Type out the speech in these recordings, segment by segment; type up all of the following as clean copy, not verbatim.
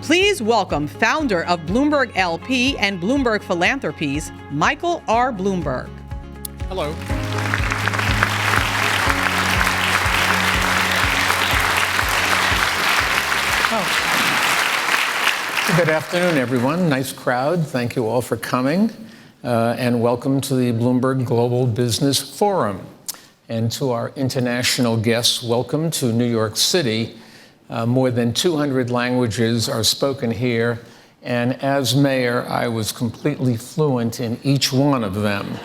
Please welcome founder of Bloomberg LP and Bloomberg Philanthropies, Michael R. Bloomberg. Hello. Good afternoon, everyone. Nice crowd. Thank you all for coming. And welcome to the Bloomberg Global Business Forum. And to our international guests, welcome to New York City. More than 200 languages are spoken here. And as mayor, I was completely fluent in each one of them.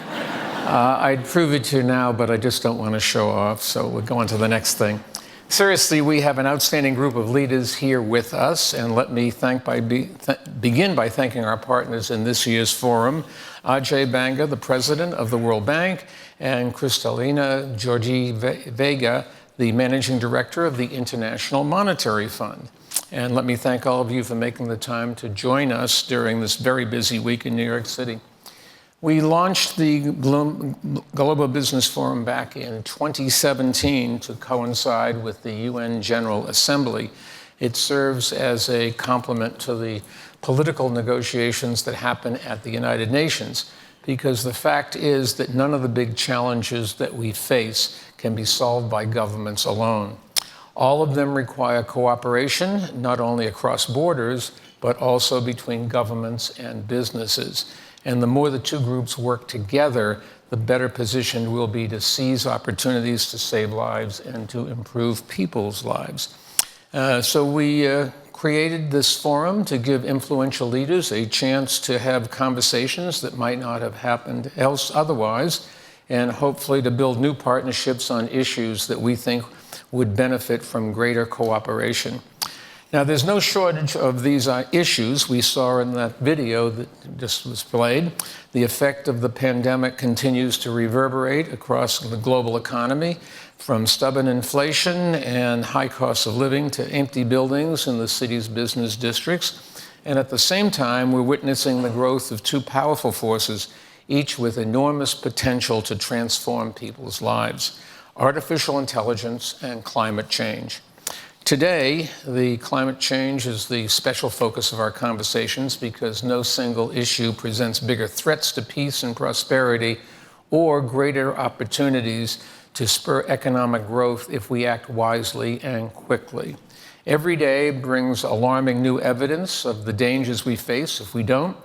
I'd prove it to you now, but I just don't want to show off. So we'll go on to the next thing. Seriously, we have an outstanding group of leaders here with us, and let me begin by thanking our partners in this year's forum, Ajay Banga, the president of the World Bank, and Kristalina Georgi Vega, the managing director of the International Monetary Fund. And let me thank all of you for making the time to join us during this very busy week in New York City. We launched the Global Business Forum back in 2017 to coincide with the UN General Assembly. It serves as a complement to the political negotiations that happen at the United Nations, because the fact is that none of the big challenges that we face can be solved by governments alone. All of them require cooperation, not only across borders, but also between governments and businesses. And the more the two groups work together, the better positioned we'll be to seize opportunities to save lives and to improve people's lives. So we created this forum to give influential leaders a chance to have conversations that might not have happened otherwise, and hopefully to build new partnerships on issues that we think would benefit from greater cooperation. Now, there's no shortage of these issues. We saw in that video that just was played. The effect of the pandemic continues to reverberate across the global economy, from stubborn inflation and high costs of living to empty buildings in the city's business districts. And at the same time, we're witnessing the growth of two powerful forces, each with enormous potential to transform people's lives: artificial intelligence and climate change. Today, the climate change is the special focus of our conversations because no single issue presents bigger threats to peace and prosperity or greater opportunities to spur economic growth if we act wisely and quickly. Every day brings alarming new evidence of the dangers we face if we don't.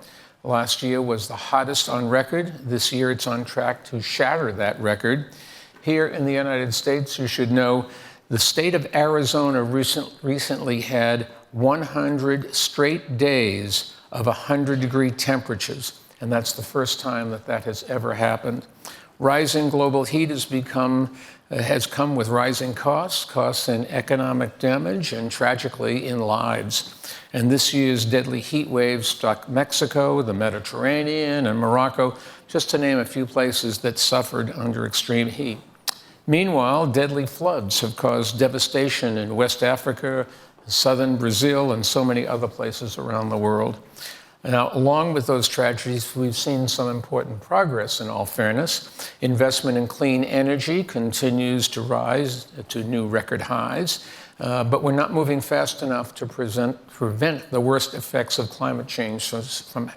Last year was the hottest on record. This year it's on track to shatter that record. Here in the United States, you should know the state of Arizona recently had 100 straight days of 100-degree temperatures, and that's the first time that has ever happened. Rising global heat has come with rising costs in economic damage, and tragically in lives. And this year's deadly heat waves struck Mexico, the Mediterranean, and Morocco, just to name a few places that suffered under extreme heat. Meanwhile, deadly floods have caused devastation in West Africa, southern Brazil, and so many other places around the world. Now, along with those tragedies, we've seen some important progress, in all fairness. Investment in clean energy continues to rise to new record highs, but we're not moving fast enough to prevent the worst effects of climate change from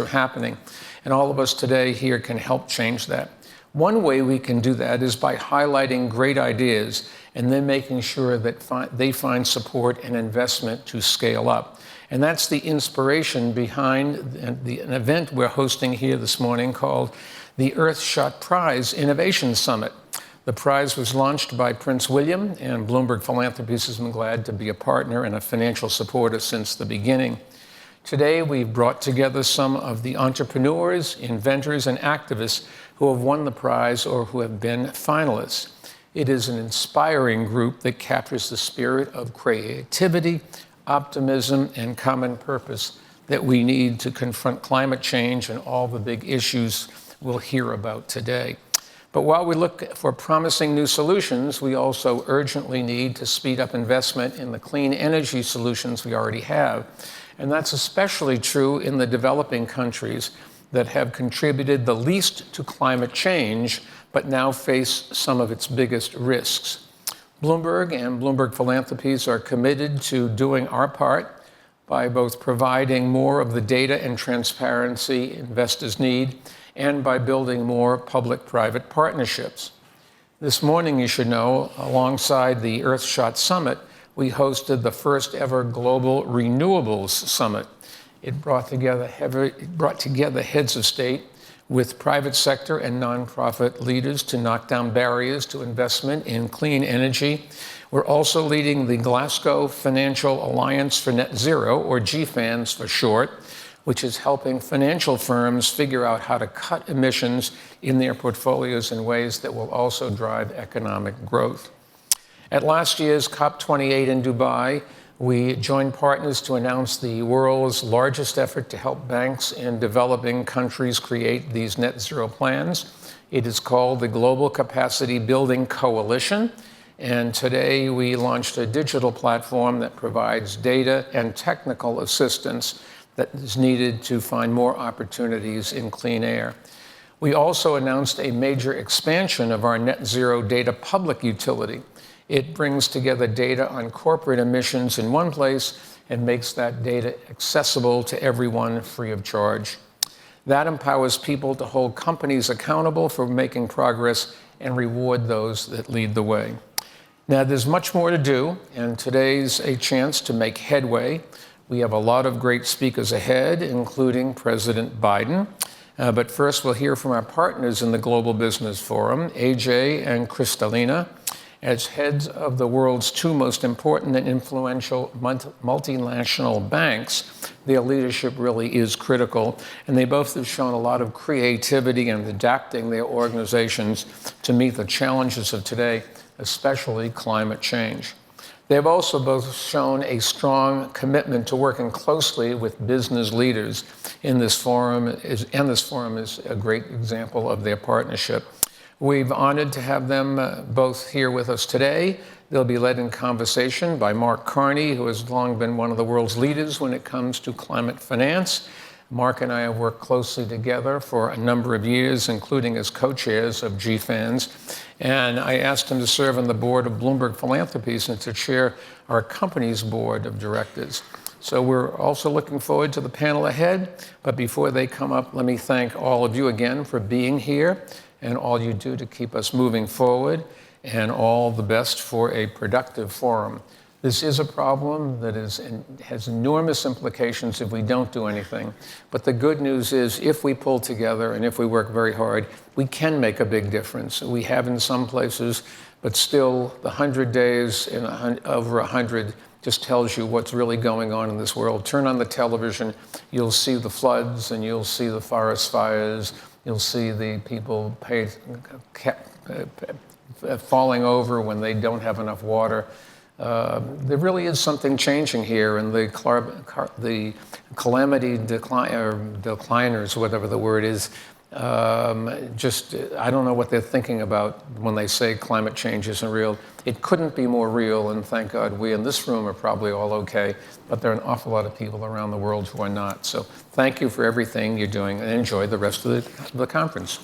happening. And all of us today here can help change that. One way we can do that is by highlighting great ideas and then making sure that they find support and investment to scale up. And that's the inspiration behind an event we're hosting here this morning called the Earthshot Prize Innovation Summit. The prize was launched by Prince William, and Bloomberg Philanthropies has been glad to be a partner and a financial supporter since the beginning. Today, we've brought together some of the entrepreneurs, inventors, and activists who have won the prize or who have been finalists. It is an inspiring group that captures the spirit of creativity, optimism, and common purpose that we need to confront climate change and all the big issues we'll hear about today. But while we look for promising new solutions, we also urgently need to speed up investment in the clean energy solutions we already have. And that's especially true in the developing countries that have contributed the least to climate change, but now face some of its biggest risks. Bloomberg and Bloomberg Philanthropies are committed to doing our part by both providing more of the data and transparency investors need and by building more public-private partnerships. This morning, you should know, alongside the Earthshot Summit, we hosted the first ever Global Renewables Summit. It brought together heads of state with private sector and nonprofit leaders to knock down barriers to investment in clean energy. We're also leading the Glasgow Financial Alliance for Net Zero, or GFANZ for short, which is helping financial firms figure out how to cut emissions in their portfolios in ways that will also drive economic growth. At last year's COP28 in Dubai, we joined partners to announce the world's largest effort to help banks in developing countries create these net zero plans. It is called the Global Capacity Building Coalition. And today we launched a digital platform that provides data and technical assistance that is needed to find more opportunities in clean air. We also announced a major expansion of our net zero data public utility. It brings together data on corporate emissions in one place and makes that data accessible to everyone free of charge. That empowers people to hold companies accountable for making progress and reward those that lead the way. Now, there's much more to do, and today's a chance to make headway. We have a lot of great speakers ahead, including President Biden. But first, we'll hear from our partners in the Global Business Forum, AJ and Kristalina. As heads of the world's two most important and influential multinational banks, their leadership really is critical, and they both have shown a lot of creativity in adapting their organizations to meet the challenges of today, especially climate change. They've also both shown a strong commitment to working closely with business leaders in this forum, and this forum is a great example of their partnership. We've honored to have them both here with us today. They'll be led in conversation by Mark Carney, who has long been one of the world's leaders when it comes to climate finance. Mark and I have worked closely together for a number of years, including as co-chairs of GFANZ. And I asked him to serve on the board of Bloomberg Philanthropies and to chair our company's board of directors. So we're also looking forward to the panel ahead. But before they come up, let me thank all of you again for being here and all you do to keep us moving forward, and all the best for a productive forum. This is a problem that has enormous implications if we don't do anything. But the good news is, if we pull together and if we work very hard, we can make a big difference. We have in some places, but still the 100 days in over 100 just tells you what's really going on in this world. Turn on the television, you'll see the floods and you'll see the forest fires. You'll see the people falling over when they don't have enough water. There really is something changing here, and the calamity decliners, whatever the word is, I don't know what they're thinking about when they say climate change isn't real. It couldn't be more real, and thank God we in this room are probably all okay, but there are an awful lot of people around the world who are not. So thank you for everything you're doing, and enjoy the rest of the conference.